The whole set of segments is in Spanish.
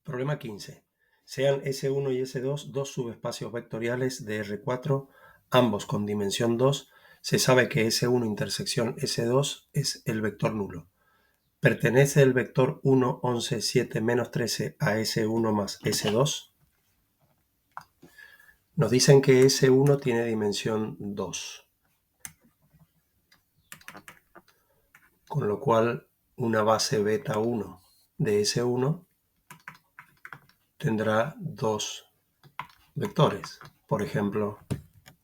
Problema 15. Sean S1 y S2 dos subespacios vectoriales de R4, ambos con dimensión 2. Se sabe que S1 intersección S2 es el vector nulo. ¿Pertenece el vector 1, 11, 7, menos 13 a S1 más S2? Nos dicen que S1 tiene dimensión 2. Con lo cual una base beta 1 de S1 tendrá dos vectores, por ejemplo,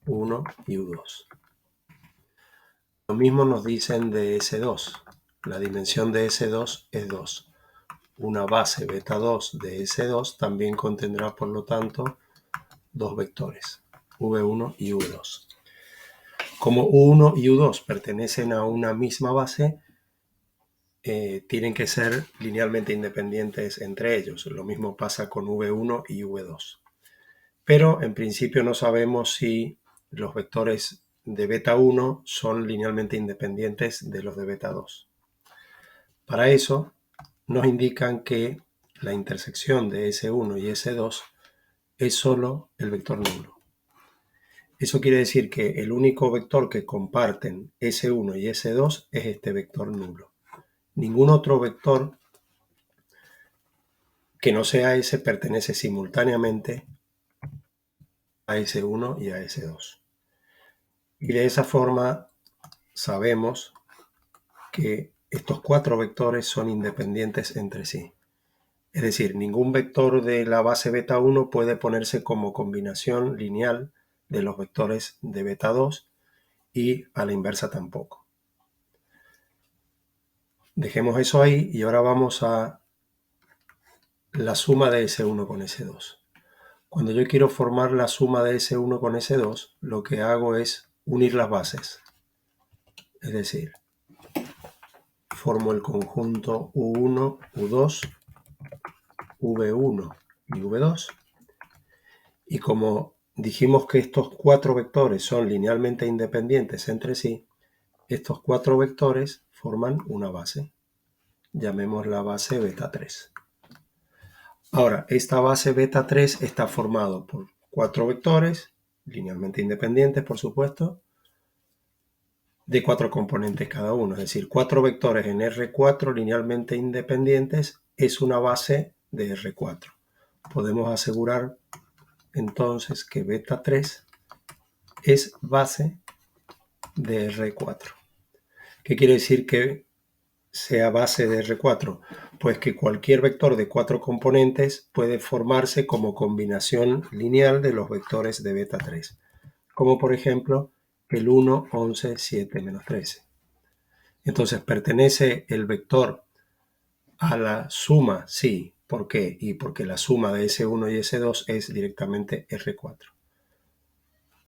U1 y U2. Lo mismo nos dicen de S2. La dimensión de S2 es 2. Una base beta 2 de S2 también contendrá, por lo tanto, dos vectores, V1 y V2. Como U1 y U2 pertenecen a una misma base, tienen que ser linealmente independientes entre ellos. Lo mismo pasa con V1 y V2. Pero en principio no sabemos si los vectores de beta 1 son linealmente independientes de los de beta 2. Para eso nos indican que la intersección de S1 y S2 es solo el vector nulo. Eso quiere decir que el único vector que comparten S1 y S2 es este vector nulo. Ningún otro vector que no sea ese pertenece simultáneamente a S1 y a S2. Y de esa forma sabemos que estos cuatro vectores son independientes entre sí. Es decir, ningún vector de la base beta 1 puede ponerse como combinación lineal de los vectores de beta 2 y a la inversa tampoco. Dejemos eso ahí y ahora vamos a la suma de S1 con S2. Cuando yo quiero formar la suma de S1 con S2, lo que hago es unir las bases. Es decir, formo el conjunto U1, U2, V1 y V2. Y como dijimos que estos cuatro vectores son linealmente independientes entre sí, estos cuatro vectores forman una base. Llamémosla base beta 3. Ahora, esta base beta 3 está formado por cuatro vectores, linealmente independientes, por supuesto, de cuatro componentes cada uno. Es decir, cuatro vectores en R4 linealmente independientes es una base de R4. Podemos asegurar entonces que beta 3 es base de R4. ¿Qué quiere decir que sea base de R4? Pues que cualquier vector de cuatro componentes puede formarse como combinación lineal de los vectores de beta 3, como por ejemplo el 1, 11, 7, menos 13. Entonces, ¿pertenece el vector a la suma? Sí. ¿Por qué? Y porque la suma de S1 y S2 es directamente R4.